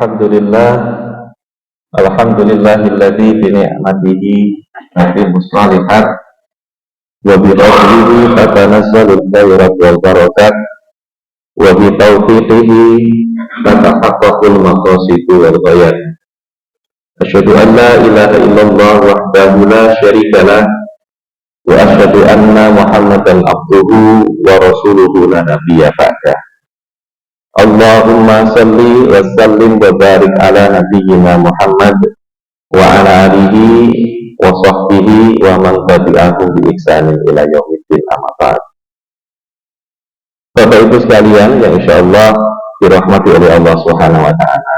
Alhamdulillah, alhamdulillahilladzi bi ni'matihi tatimmu shalihat wa bi fadlihi tatanazzalul khairat wal barakat wa bi taufiqihi tatahaqqaqul maqasidu wal ghayat. Asyhadu an la ilaha illallah wahdahu la syarika lah wa asyhadu anna Muhammadan abduhu wa rasuluhu la nabiyya ba'dah. Allahumma salli wa sallim wa barik ala nabiyyina Muhammad wa ala alihi wa sahbihi wa man tabi'ahum bi ihsanin ila yaumiddin, amma ba'd. Bapak Ibu sekalian yang insyaallah dirahmati oleh Allah Subhanahu wa taala.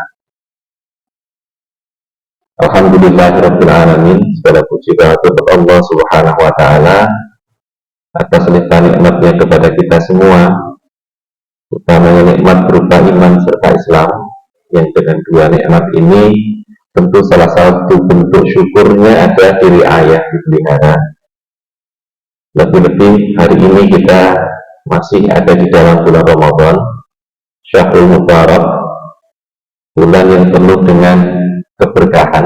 Alhamdulillahirabbil alamin, segala puji kehadirat Allah Subhanahu wa taala atas limpahan nikmatnya kepada kita semua, utamanya nikmat berupa iman serta Islam, yang dengan dua nikmat ini tentu salah satu bentuk syukurnya ada diri ayah dipelihara. Lebih-lebih hari ini kita masih ada di dalam bulan Ramadan, Syahrul Mubarak, bulan yang penuh dengan keberkahan.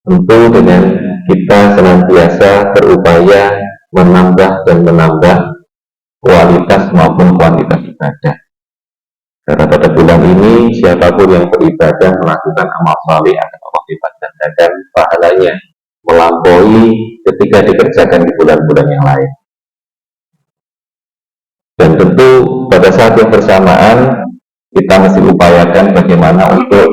Tentu dengan kita senantiasa berupaya menambah dan menambah kualitas maupun kuantitas ibadah. Karena pada bulan ini siapapun yang beribadah melakukan amal saleh akan Allah lipat gandakan pahalanya melampaui ketika dikerjakan di bulan-bulan yang lain. Dan tentu pada saat yang bersamaan kita mesti upayakan bagaimana untuk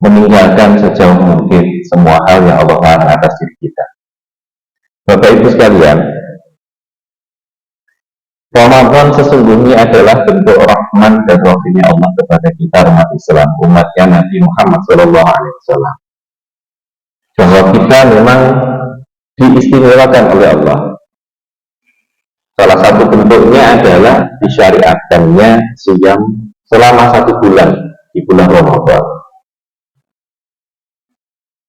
meninggalkan sejauh mungkin semua hal yang Allah larang atas diri kita. Bapak Ibu sekalian, Ramadan sesungguhnya adalah bentuk rahman dan rohnya Allah kepada kita umat Islam, umatnya Nabi Muhammad SAW. Bahwa kita memang diistimewakan oleh Allah. Salah satu bentuknya adalah disyariatkannya siyam selama 1 bulan di bulan Ramadan.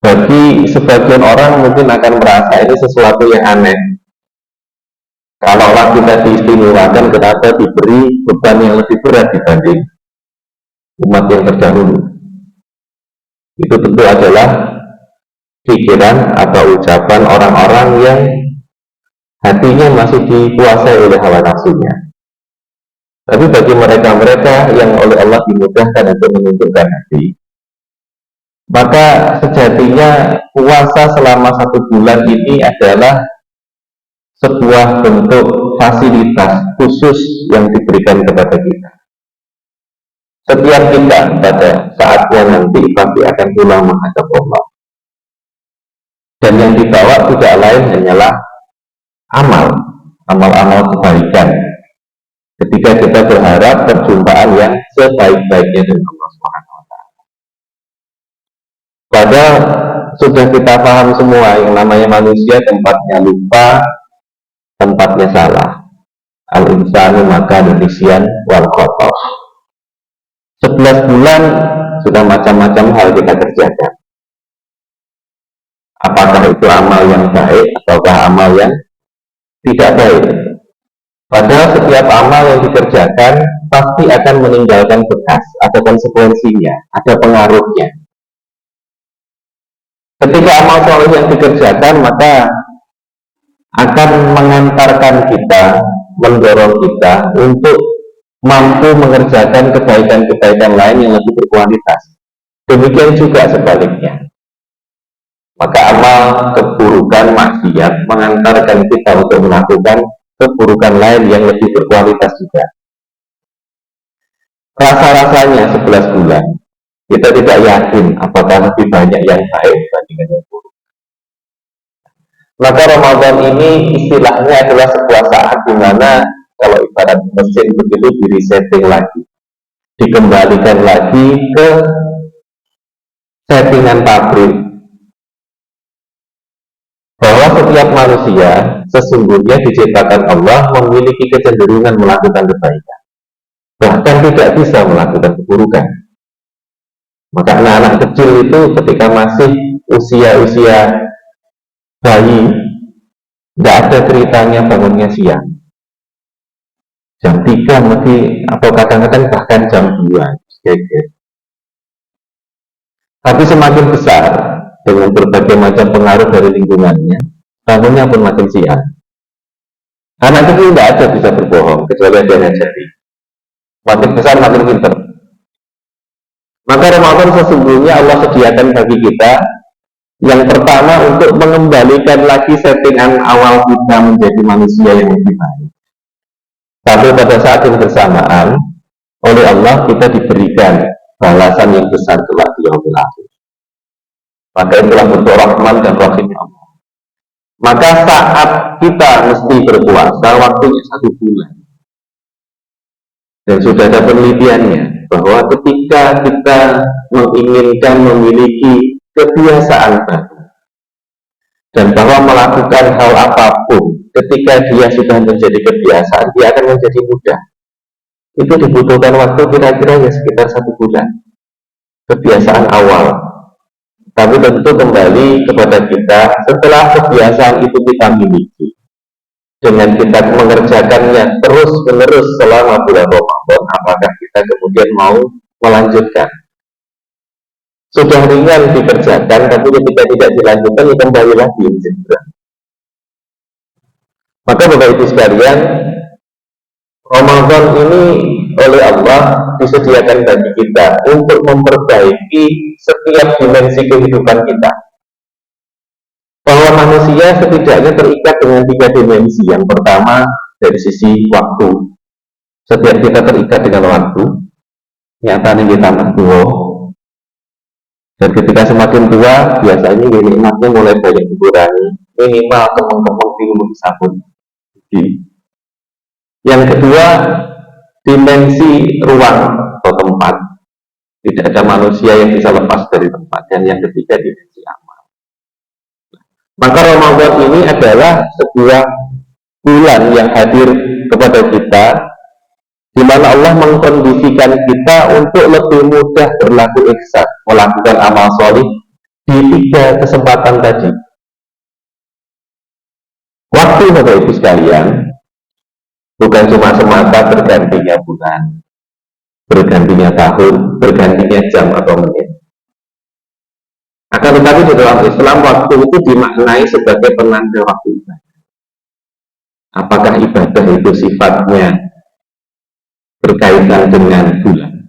Bagi sebagian orang mungkin akan merasa ini sesuatu yang aneh. Kalau orang kita diistimewakan, kenapa diberi beban yang lebih berat dibanding umat yang terdahulu? Itu tentu adalah pikiran atau ucapan orang-orang yang hatinya masih dikuasai oleh hawa nafsunya. Tapi bagi mereka-mereka yang oleh Allah dimudahkan untuk menundukkan hati, maka sejatinya puasa selama 1 bulan ini adalah sebuah bentuk fasilitas khusus yang diberikan kepada kita. Setiap kita pada saatnya nanti pasti akan pulang menghadap Allah. Dan yang dibawa tidak lain hanyalah amal-amal kebaikan. Ketika kita berharap perjumpaan yang sebaik-baiknya dengan Allah Subhanahu wa taala. Padahal sudah kita paham semua yang namanya manusia tempatnya lupa, tempatnya salah. Al-insanu maka nisyan wal khata'. 11 bulan sudah macam-macam hal kita kerjakan. Apakah itu amal yang baik ataukah amal yang tidak baik? Padahal setiap amal yang dikerjakan pasti akan meninggalkan bekas, ada konsekuensinya, ada pengaruhnya. Ketika amal soleh yang dikerjakan, maka akan mengantarkan kita, mendorong kita untuk mampu mengerjakan kebaikan-kebaikan lain yang lebih berkualitas. Demikian juga sebaliknya. Maka amal keburukan maksiat mengantarkan kita untuk melakukan keburukan lain yang lebih berkualitas juga. Rasa-rasanya 11 bulan kita tidak yakin apakah lebih banyak yang baik dibandingkan yang buruk. Maka Ramadan ini istilahnya adalah sebuah saat di mana kalau ibarat mesin begitu di resetting lagi, dikembalikan lagi ke settingan pabrik, bahwa setiap manusia sesungguhnya diciptakan Allah memiliki kecenderungan melakukan kebaikan, bahkan tidak bisa melakukan keburukan. Maka anak-anak kecil itu ketika masih usia bayi, tidak ada ceritanya bangunnya siang. Jam 3 mesti, atau kadang-kadang bahkan jam 2. Tapi semakin besar dengan berbagai macam pengaruh dari lingkungannya, tahunnya pun makin siang. Anak kecil tidak ada bisa berbohong kecuali dia ngajari. Makin besar makin pintar. Maka Ramadan sesungguhnya Allah sediakan bagi kita yang pertama untuk mengembalikan lagi settingan awal kita menjadi manusia yang lebih baik. Tapi pada saat yang bersamaan oleh Allah kita diberikan balasan yang besar kelak di yaumil akhir. Maka itulah bentuk rahman dan rahimnya Allah. Maka saat kita mesti berpuasa waktunya 1 bulan. Dan sudah ada penelitiannya bahwa ketika kita menginginkan memiliki kebiasaan baru dan bahwa melakukan hal apapun ketika dia sudah menjadi kebiasaan, dia akan menjadi mudah. Itu dibutuhkan waktu kira-kira ya sekitar 1 bulan kebiasaan awal. Tapi tentu kembali kepada kita setelah kebiasaan itu kita miliki, dengan kita mengerjakannya terus menerus selama bulan Ramadan, apakah kita kemudian mau melanjutkan? Sudah ringan dikerjakan, tapi ketika tidak dilanjutkan, ya kembali lagi menjadi berat. Maka Bapak Ibu sekalian, Ramadan ini oleh Allah disediakan bagi kita untuk memperbaiki setiap dimensi kehidupan kita. Bahwa manusia setidaknya terikat dengan 3 dimensi. Yang pertama dari sisi waktu. Setiap kita terikat dengan waktu, nyatanya kita tua. Dan ketika semakin tua, biasanya nikmatnya mulai banyak dikurangi. Minimal kemeng-kemeng di sabun. Yang kedua, dimensi ruang atau tempat. Tidak ada manusia yang bisa lepas dari tempat. Dan yang ketiga, dimensi amal. Maka Ramadan ini adalah sebuah bulan yang hadir kepada kita, di mana Allah mengkondisikan kita untuk lebih mudah berlaku ihsan, melakukan amal solih di 3 kesempatan tadi. Waktu Bapak Ibu sekalian bukan cuma semata bergantinya bulan, bergantinya tahun, bergantinya jam atau menit. Akan tetapi di dalam Islam waktu itu dimaknai sebagai penanda waktu ibadah. Apakah ibadah itu sifatnya berkaitan dengan bulan?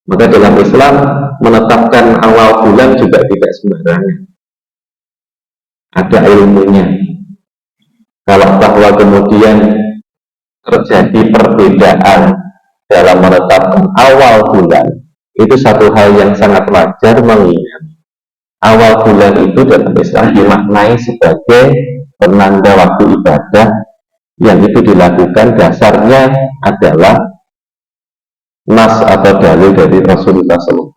Maka dalam Islam menetapkan awal bulan juga tidak sembarangan. Ada ilmunya. Kalau bahwa kemudian terjadi perbedaan dalam menetapkan awal bulan, itu satu hal yang sangat wajar, mengingat awal bulan itu dalam Islam dimaknai sebagai penanda waktu ibadah yang itu dilakukan dasarnya adalah nas atau dalil dari Rasulullah SAW.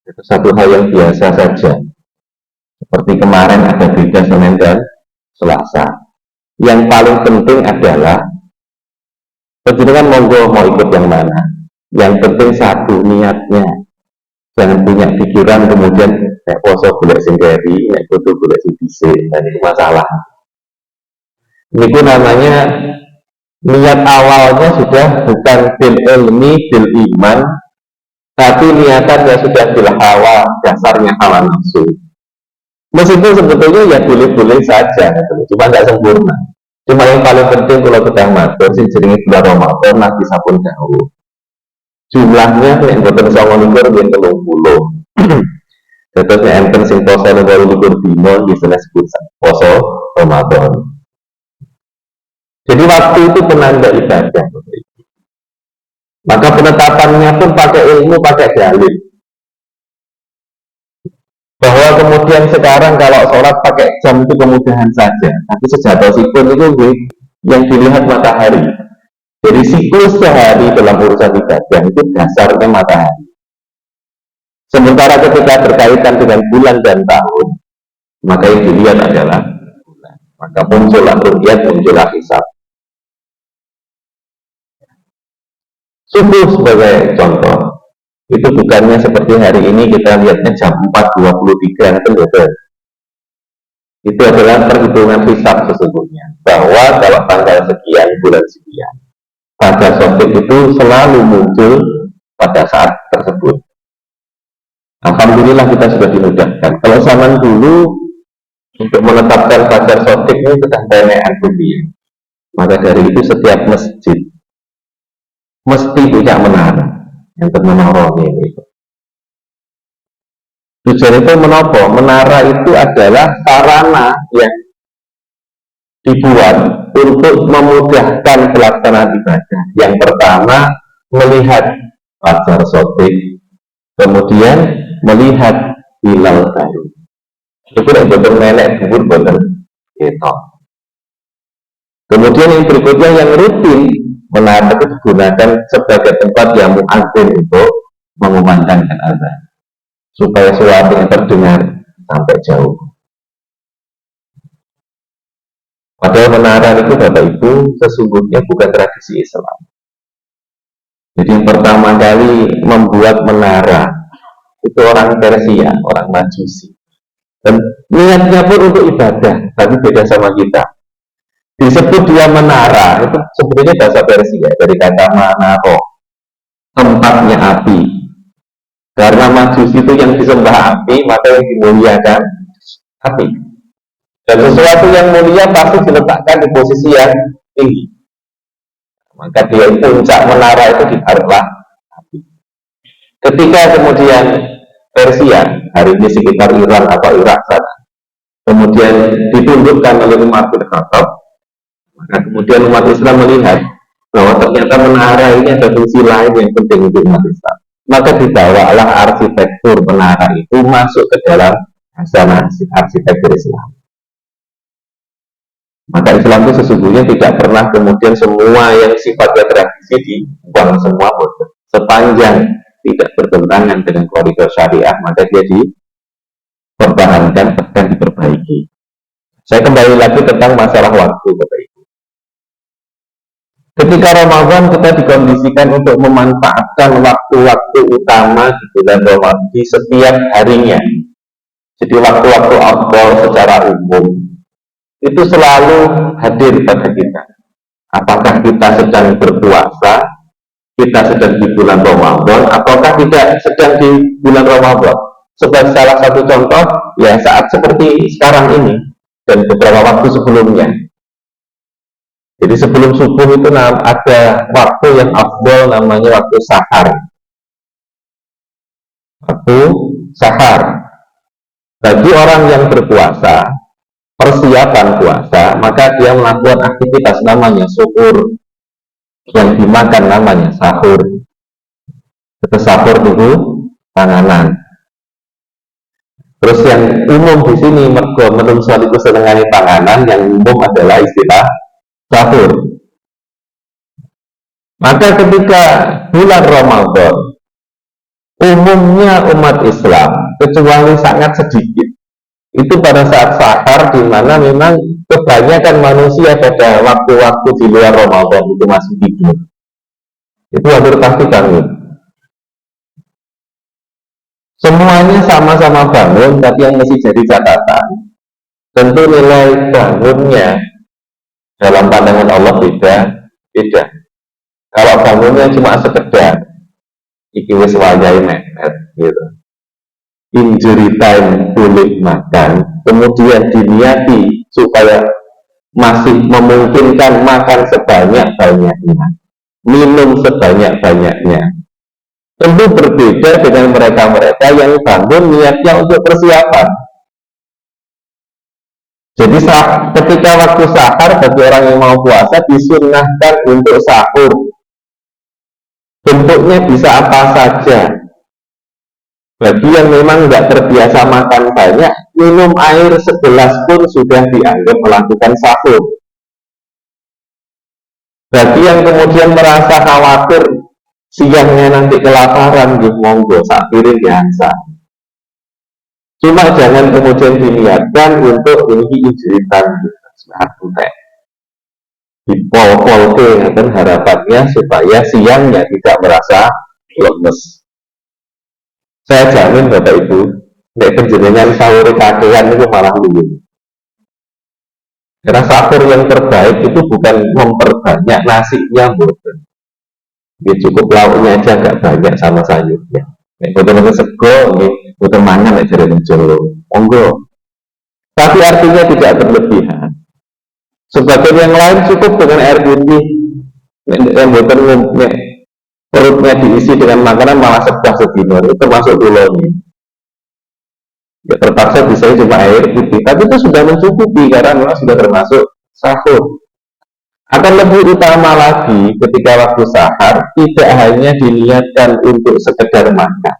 Itu satu hal yang biasa saja. Seperti kemarin ada beda Senin dan Selasa. Yang paling penting adalah penjenengan monggo mau ikut yang mana. Yang penting satu, niatnya. Jangan punya pikiran kemudian kayak poso golek sing keri, nek kudu golek sing dhisik. Dan itu masalah. Itu namanya niat awalnya sudah bukan bil ilmi, bil iman, tapi niatannya sudah bil hawa, dasarnya hawa nafsu. Meskipun sebetulnya ya boleh-boleh saja, cuma nggak sempurna. Cuma yang paling penting kalau kita matur sing jenenge bulan Ramadan nabi sampun dawuh. Jumlahnya yang boten 29 yen 30. Terus enten sing poso 28 dina disebut poso Ramadan. Jadi waktu itu penanda ibadah. Maka penetapannya pun pakai ilmu, pakai dalil. Bahwa kemudian sekarang kalau sholat pakai jam itu kemudahan saja, tapi sejatinya itu yang dilihat matahari. Jadi siklus sehari dalam urusan ibadah itu dasarnya matahari. Sementara ketika berkaitan dengan bulan dan tahun, maka yang dilihat adalah bulan. Maka muncullah ru'yat, muncullah hisab. Subuh sebagai contoh, itu bukannya seperti hari ini kita lihatnya jam 4.23 itu betul. Itu adalah perhitungan hisab sesungguhnya, bahwa kalau tanggal sekian bulan sekian, pada sotik itu selalu muncul pada saat tersebut. Alhamdulillah kita sudah dimudahkan. Kalau zaman dulu untuk menetapkan fajar sotik ini sudah tenean dunia. Maka dari itu setiap masjid mesti punya menara yang menara ini. Tujuan itu menopo. Menara itu adalah sarana yang dibuat untuk memudahkan pelaksanaan ibadah. Yang pertama melihat fajar sotik, kemudian melihat hilal baru. Itu tidak betul nenek bubur betul gitu. Kemudian yang berikutnya yang rutin menara itu digunakan sebagai tempat yang muadzin untuk mengumandangkan azan supaya suaranya terdengar sampai jauh. Padahal menara itu Bapak Ibu sesungguhnya bukan tradisi Islam. Jadi yang pertama kali membuat menara itu orang Persia, orang Majusi. Dan niatnya pun untuk ibadah, tapi beda sama kita. Disebut dia menara, itu sebenarnya bahasa Persia, dari kata manaro, tempatnya api. Karena Majusi itu yang disembah api, maka yang dimuliakan api. Dan sesuatu yang mulia pasti diletakkan di posisi yang tinggi. Maka dia puncak menara itu ditaruhlah api. Ketika kemudian Persia, hari ini sekitar Iran atau Irak sana, kemudian ditundukkan oleh Umar bin Khattab, maka kemudian umat Islam melihat bahwa ternyata menara ini ada fungsi lain yang penting untuk umat Islam. Maka dibawalah arsitektur menara itu masuk ke dalam hasanah arsitektur Islam. Maka Islam itu sesungguhnya tidak pernah kemudian semua yang sifatnya tradisi dibuang semua bodoh. Sepanjang tidak bertentangan dengan koridor syariah, maka dia dipertahankan, bahkan diperbaiki. Saya kembali lagi tentang masalah waktu, Bapak Ibu. Ketika Ramadan kita dikondisikan untuk memanfaatkan waktu-waktu utama di bulan Ramadan di setiap harinya. Jadi waktu-waktu afdal secara umum itu selalu hadir pada kita. Apakah kita sedang berpuasa, kita sedang di bulan Ramadan, ataukah tidak sedang di bulan Ramadan. Sebagai salah satu contoh, ya saat seperti sekarang ini dan beberapa waktu sebelumnya. Jadi sebelum subuh itu ada waktu yang afdal, namanya waktu sahar. Waktu sahar. Bagi orang yang berpuasa, persiapan puasa, maka dia melakukan aktivitas namanya suhur, yang dimakan namanya sahur. Itu sahur itu panganan. Terus yang umum di sini menungso itu senengane panganan, yang umum adalah istilah sahur. Maka ketika bulan Ramadan, umumnya umat Islam, kecuali sangat sedikit, itu pada saat sahar, di mana memang kebanyakan manusia pada waktu-waktu di luar Ramadan itu masih tidur. Itu hampir pasti bangun. Semuanya sama-sama bangun, tapi yang mesti jadi catatan, tentu nilai bangunnya dalam pandangan Allah beda. Kalau bangunnya cuma sekedar iki wis wayahe mepet gitu, injury time boleh makan, kemudian diniati supaya masih memungkinkan makan sebanyak-banyaknya, minum sebanyak-banyaknya, tentu berbeda dengan mereka-mereka yang bangun niatnya untuk persiapan. Jadi ketika waktu sahar, bagi orang yang mau puasa disunnahkan untuk sahur. Bentuknya bisa apa saja. Bagi yang memang nggak terbiasa makan banyak, minum air segelas pun sudah dianggap melakukan sahur. Bagi yang kemudian merasa khawatir siangnya nanti kelaparan, monggo sak piring biasa. Cuma jangan kemudian diniatkan untuk ini injuritan di pol-pol dan harapannya supaya siangnya tidak merasa lemes. Saya jamin Bapak Ibu, nek penjenengan sahur kakean itu malah luwih. Karena sahur yang terbaik itu bukan memperbanyak nasinya, bukan. Ya cukup lauknya aja agak banyak sama sayurnya. Nek betul-betul sego, bukan mangan nek jare Jawa. Monggo. Tapi artinya tidak berlebihan. Sebagian yang lain cukup dengan air putih. Yang bukan perutnya diisi dengan makanan malah sedah sedino, itu termasuk dulunya. Ya, terpaksa bisa cuma air putih, tapi itu sudah mencukupi karena memang sudah termasuk sahur. Akan lebih utama lagi ketika waktu sahar tidak hanya diniatkan untuk sekedar makan,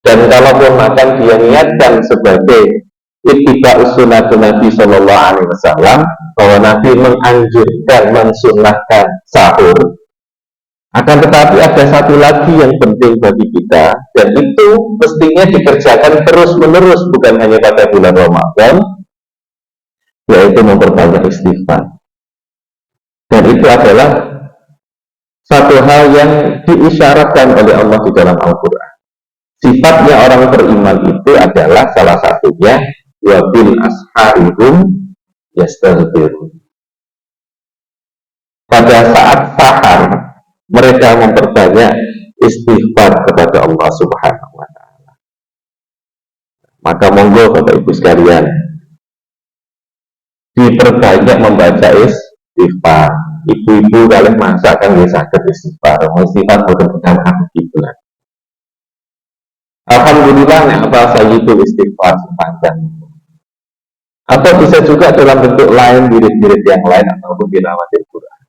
dan kalaupun makan dia niatkan sebagai ittiba sunnah Nabi Shallallahu Alaihi Wasallam, bahwa Nabi menganjurkan, mensunnahkan sahur. Akan tetapi ada satu lagi yang penting bagi kita, dan itu mestinya dikerjakan terus menerus, bukan hanya pada bulan Ramadan, yaitu memperbanyak istighfar. Dan itu adalah satu hal yang diisyaratkan oleh Allah di dalam Al-Quran. Sifatnya orang beriman itu adalah salah satunya wabil asharihum yastaghfirun. Pada saat sahar mereka memperbanyak istighfar kepada Allah Subhanahu wa Ta'ala. Maka monggo Bapak Ibu sekalian, diperbanyak membaca istighfar. Ibu-ibu kalian masak kan bisa istighfar. Istighfar bukan pertama begitu lah. Alhamdulillah apa saya itu istighfar sepanjang. Atau bisa juga dalam bentuk lain, wirid-wirid yang lain, ataupun tilawatil Quran.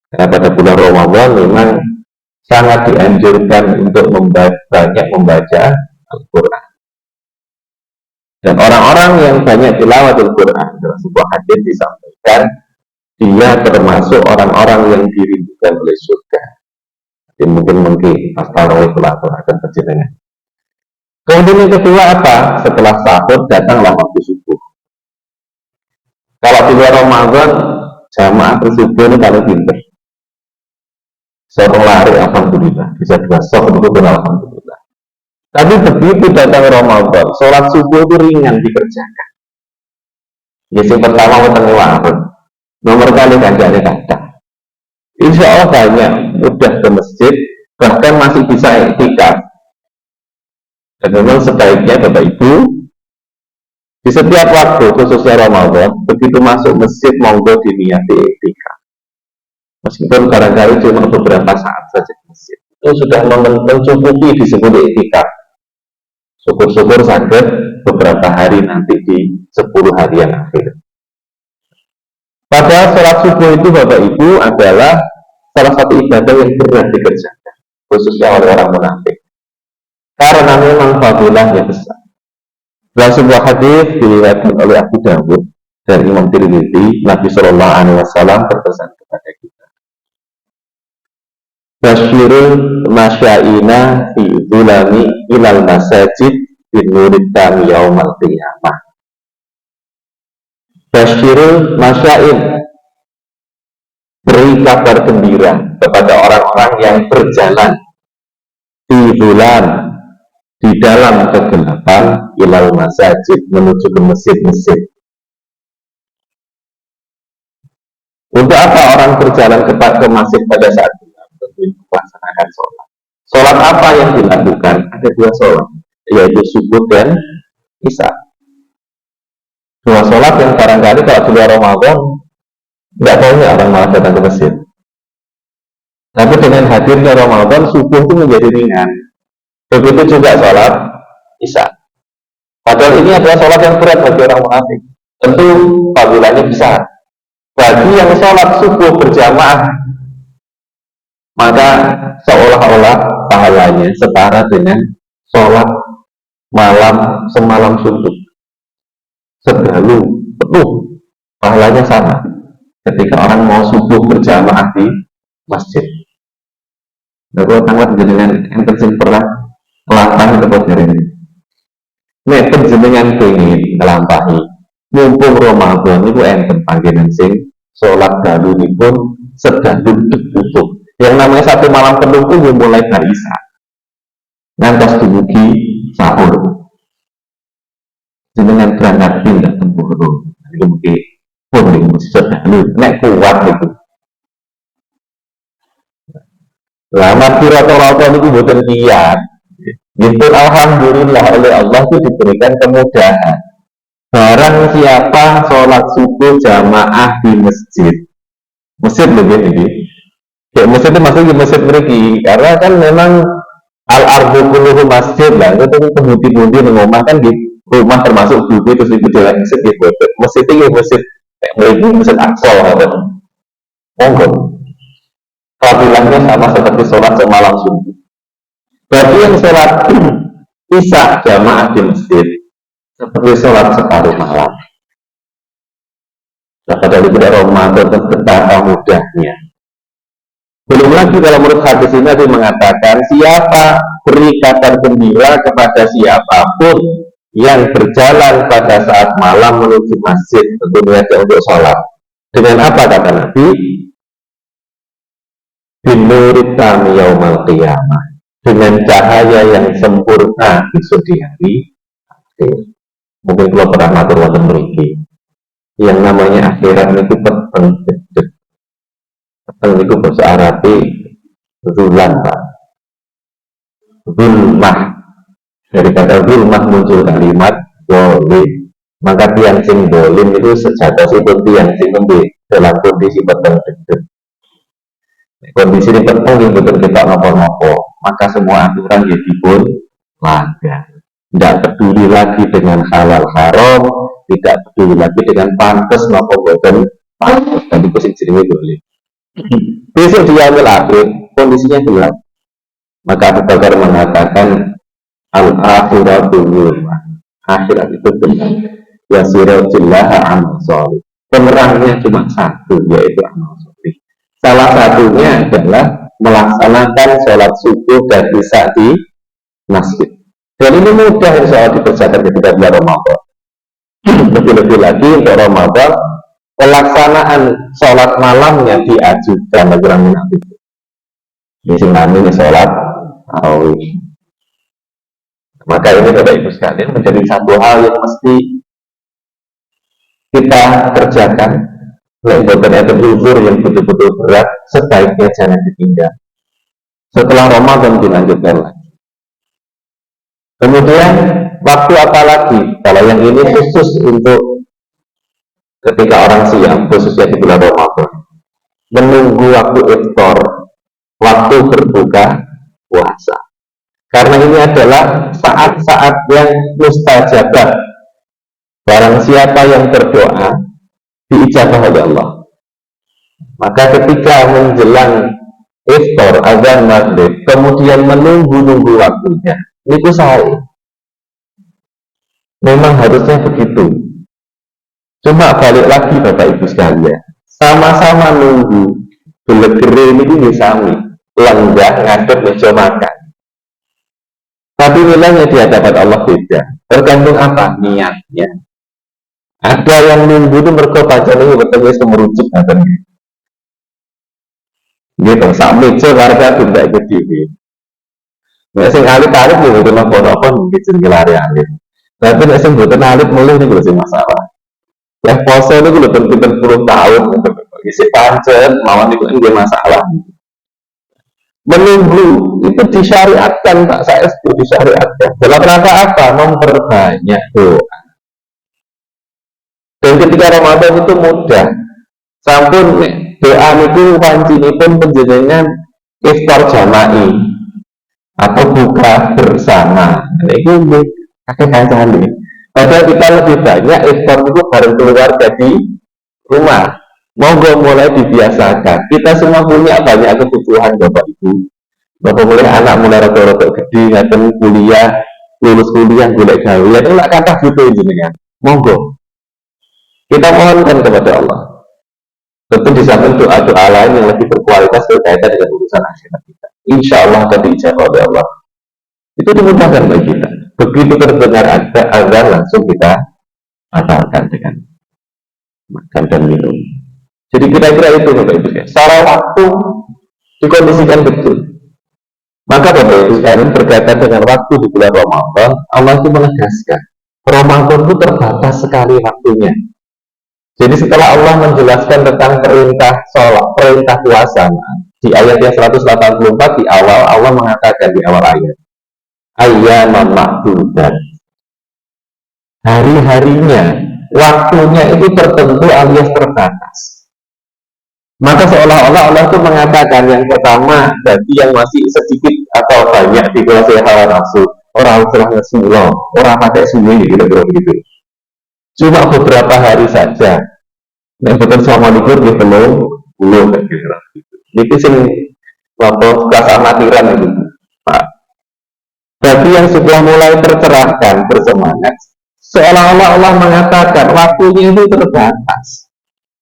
Karena pada bulan Ramadan memang sangat dianjurkan untuk banyak membaca Al-Quran. Dan orang-orang yang banyak tilawatil Quran, dalam sebuah hadis disampaikan, dia termasuk orang-orang yang dirindukan oleh surga. Jadi mungkin astagfirullahaladzim akan terjenengan. Kemudian yang kedua apa? Setelah sahur datanglah waktu subuh. Kalau di luar Ramadan jamaah subuh ini paling pinter. Seorang lari alhamdulillah, bisa dua sok itu pun alhamdulillah. Tapi begitu datang Ramadan, sholat subuh itu ringan dikerjakan. Ya yang pertama wetenge warung. Nomor kali ganjane kadang. Insya Allah banyak mudah ke masjid, bahkan masih bisa iktikaf. Dan memang sebaiknya Bapak Ibu di setiap waktu, khususnya Ramadan, begitu masuk masjid monggo diniati iktikaf. Meskipun barangkali cuma beberapa saat saja di masjid, itu sudah mencukupi disebut iktikaf. Syukur-syukur sakit beberapa hari nanti di 10 hari yang akhir. Padahal sholat subuh itu Bapak Ibu adalah salah satu ibadah yang berat dikerjakan, khususnya oleh orang munafik. Karena memang fadilahnya besar. Dalam sebuah hadis diriwayatkan oleh Abu Dawud dan Imam Tirmidzi, Nabi Shallallahu Alaihi Wasallam berpesan kepada kita, Basyirul masyaina fi zulami ilal masajid bin nurid kami yaumal qiyamah. Basyirul masyain, beri kabar gembira kepada orang-orang yang berjalan di bulan di dalam kegelapan ilal masajid, menuju ke masjid-masjid. Untuk apa orang berjalan ke masjid pada saat gelap? Untuk melaksanakan sholat. Sholat apa yang dilakukan? Ada dua sholat, yaitu subuh dan isya. Dua sholat yang barangkali kalau di luar Ramadan nggak banyak orang malah datang ke masjid. Tapi dengan hadirnya Ramadan, subuh itu menjadi ringan. Begitu juga sholat isya. Padahal ini adalah sholat yang berat bagi orang munafik. Tentu fadilahnya besar. Bagi yang sholat subuh berjamaah, maka seolah-olah pahalanya setara dengan sholat malam semalam suntuk. Sedalu penuh, pahalanya sama. Ketika orang mau subuh berjamaah di masjid. Nah, kalau tanggal dengan enten pernah melampahi tempat ini. Nek penjenengan pengen ngelampahi, mumpung Ramadan itu enten panggilan sing sholat dalu ini pun sedang duduk. Yang namanya satu malam penuh itu mulai dari isya ngantos dumugi sahur. Jenengan berangkat pindah tempurun. Itu mungkin pun di sedang nek kuat itu. Lama kira-kira itu buatan kiat. Gitu, alhamdulillah oleh Allah itu diberikan kemudahan. Barang siapa sholat subuh jamaah di masjid, masjid lebih ini, kayak masjid itu maksudnya masjid mereka, karena kan memang al arbu kulluhu masjid lah, itu kemudian di rumah kan di rumah termasuk bumi terus itu jalan masjid gitu, masjid itu masjid kayak mereka masjid Aqsa kan, monggo, fadilahnya sama seperti sholat semalam subuh. Bagi yang sholat isya jamaah di masjid seperti sholat separuh malam. Maka dari tidak Ramadan betapa mudahnya. Belum lagi kalau menurut hadis ini Nabi mengatakan siapa beri kabar gembira kepada siapapun yang berjalan pada saat malam menuju masjid tentunya untuk sholat. Dengan apa kata Nabi? Binurit kami yaumal qiyamah, dengan cahaya yang sempurna di di hari akhir. Mungkin kalau pernah matur wonten mriki yang namanya akhirat itu peteng gedeg. Peteng itu bahasa Arab zulan, Pak. Zulmah, dari kata zulmah muncul kalimat dolim. Maka tiang sing dolim itu sejatosipun tiang sing nembe dalam kondisi peteng gedeg. Kondisi ini peteng yang betul kita ngopo-ngopo, maka semua aturan dipun langgar. Tidak peduli lagi dengan halal haram, tidak peduli lagi dengan pantas maupun boten pantas, dan itu sing jenenge dolim. Besok di yaumil akhir kondisinya gelap. Maka Abu Bakar mengatakan al-akhiratu zulmah, akhirat itu gelap. Ya sirajillaha amal sholih. Penerangnya cuma satu, yaitu amal sholih. Salah satunya adalah melaksanakan sholat subuh dan isya di masjid. Dan ini mudah insya Allah dikerjakan ketika bulan Ramadan. Lebih-lebih lagi untuk Ramadan, pelaksanaan sholat malamnya diajukan bagi orang minat itu. Di sini ini sholat tarawih. Maka ini Bapak Ibu sekalian menjadi satu hal yang mesti kita kerjakan. Lembaga terhubur yang betul-betul berat, sebaiknya jangan ditinggal. Setelah Ramadan dilanjutkan lagi. Kemudian waktu apa lagi? Kalau yang ini khusus untuk ketika orang siam, khususnya di bulan Ramadan, menunggu waktu iftar, waktu berbuka puasa. Karena ini adalah saat-saat yang mustajabah. Barang siapa yang berdoa diijabah oleh Allah. Maka ketika menjelang iftar azan maghrib, kemudian menunggu waktunya, itu saya. Memang harusnya begitu. Cuma balik lagi Bapak Ibu sekalian, sama-sama nunggu, belegere ini sami, lenggah ngadep meja makan. Tapi nilainya di hadapan Allah beda. Tergantung apa niatnya. Ada yang nunggu itu mereka baca ini betul semerucut katanya. Gitu, sami meja warga tidak gede. Nek sing alit-alit yo betul apa mungkin jenenge lari-alit. Tapi nek sing boten alit mulih niku sing masalah. Ya poso niku lho pinten puluh tahun isi pancen mawon niku nggih masalah. Menunggu itu disyariatkan Pak, saya itu disyariatkan. Dalam rangka apa? Memperbanyak doa. Dan ketika Ramadan itu mudah. Sampun doa niku pancinipun panjenengan iftar jama'i atau buka bersama. Itu kakek kancane. Padahal kita lebih banyak iftar itu bareng keluarga di rumah. Monggo mulai dibiasakan. Kita semua punya banyak kebutuhan Bapak Ibu. Bapak mulai anak mulai rada-rada gede, ngaten kuliah, lulus kuliah, golek gawe. Itu lak kathah gitu jenengan. Monggo. Kita mohonkan kepada Allah. Tentu di samping doa-doa lain yang lebih berkualitas berkaitan dengan urusan akhirat kita. Insya Allah akan diijabah oleh Allah. Itu dimudahkan bagi kita. Begitu terdengar ada azan langsung kita batalkan dengan makan dan minum. Jadi kira-kira itu Bapak Ibu sekalian. Secara waktu dikondisikan betul. Maka Bapak Ibu sekalian berkaitan dengan waktu di bulan Ramadan, Allah itu menegaskan Ramadan itu terbatas sekali waktunya. Jadi setelah Allah menjelaskan tentang perintah sholat, perintah puasa, di ayat yang 184 di awal Allah mengatakan di awal ayat, ayyaman ma'dudat, hari-harinya, waktunya itu tertentu alias terbatas. Maka seolah-olah Allah itu mengatakan yang pertama bagi yang masih sedikit atau banyak dikuasai hawa nafsu, orang usah ngesulo, orang pakai suwi gitu-gitu begitu. Cuma beberapa hari saja. Yang betul sama libur di belum gitu. Itu sing kelompok kelas amatiran itu. Pak. Bagi yang sudah mulai tercerahkan, bersemangat, seolah-olah Allah mengatakan waktunya itu terbatas.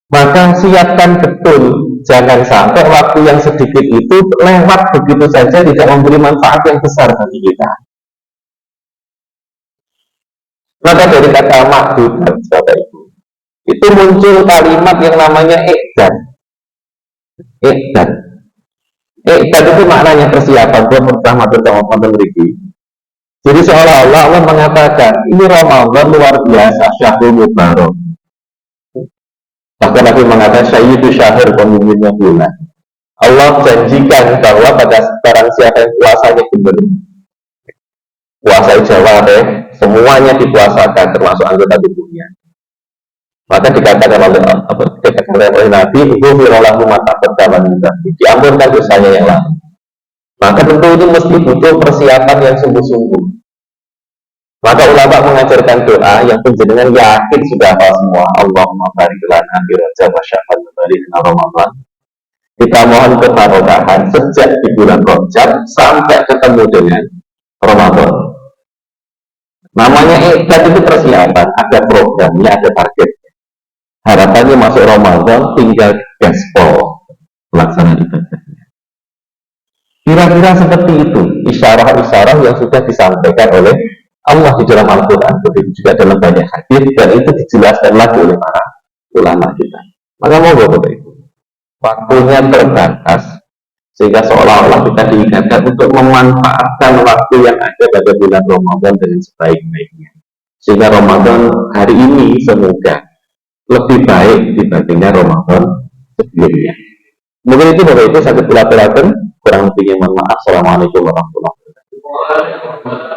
Maka siapkan betul, jangan sampai waktu yang sedikit itu lewat begitu saja, tidak memberi manfaat yang besar bagi kita. Maka dari kata makdudat, Bapak Ibu, itu muncul kalimat yang namanya ikdan. Ikdan itu maknanya persiapan buat pertama memiliki. Jadi seolah-olah Allah mengatakan ini Ramadan luar biasa, syahrul mubarak. Bahkan Nabi mengatakan sayyidu syahr, pemimpinnya bulan. Allah janjikan bahwa pada sekarang siapa yang puasanya benar, puasa Jawa semuanya dikuasakan termasuk anggota tubuhnya. Maka dikatakan oleh Nabi itu firallahu mata pertama diampunkan dosanya yang lalu. Maka tentu itu mesti butuh persiapan yang sungguh-sungguh. Maka ulama mengajarkan doa yang penjenengan yakin sudah hafal semua. Allahumma barik lana fi Rajab wa Sya'ban wa balighna Ramadan. Kita mohon kebarokahan sejak di bulan Rajab sampai ketemu dengan Ramadan. Namanya ikdat itu persiapan, ada programnya, ada target. Harapannya masuk Ramadan tinggal gaspol pelaksanaan ibadahnya. Kira-kira seperti itu isyarah-isyarah yang sudah disampaikan oleh Allah di dalam Al-Quran, begitu juga dalam banyak hadis, dan itu dijelaskan lagi oleh para ulama kita. Maka mau Bapak Ibu, waktunya terbatas, sehingga seolah-olah kita diingatkan untuk memanfaatkan waktu yang ada pada bulan Ramadan dengan sebaik-baiknya. Sehingga Ramadan hari ini semoga lebih baik dibandingkan Ramadan sebelumnya. Mungkin itu Bapak Ibu, saya kurang lebihnya mohon maaf. Assalamualaikum warahmatullahi wabarakatuh.